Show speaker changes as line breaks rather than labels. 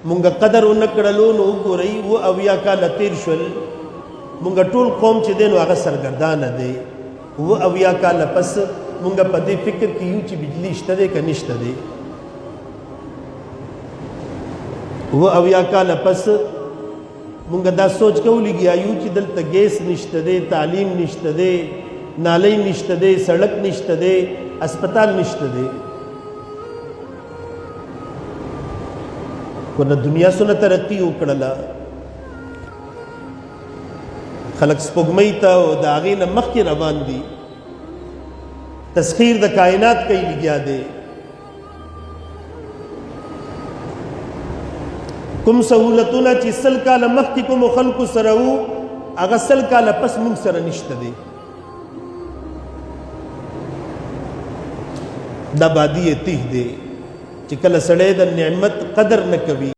مونږ قدر ونکړلو نو وګورئ و اویا کاله تیر شول مونږ ټول قوم چې دی نو هغه سرګردانه دی و اویا کاله پس مونږ په دې فکر کې یو چې بجلی شته دی که نشته دی و اویا کاله پس مونږ دا سوچ کوو لګیا یو چې دلته ګیس نشته دی تعلیم نشته دی نالۍ نشته دی سړک نشته دی اسپتال نشته دی ورنه دنیا څونه ترقي وکړله خلک سپوږمۍ ته او د هغې نه مخکې روان دي تسخیر د کائنات کوي لګیا دی کوم سهولتونه چې سل کاله مخکې کومو خلکو سره وو هغه سل کاله پس موږ سره نشته دی دا بادي تیه دی چې کله سړی د نعمت قدر نه کوي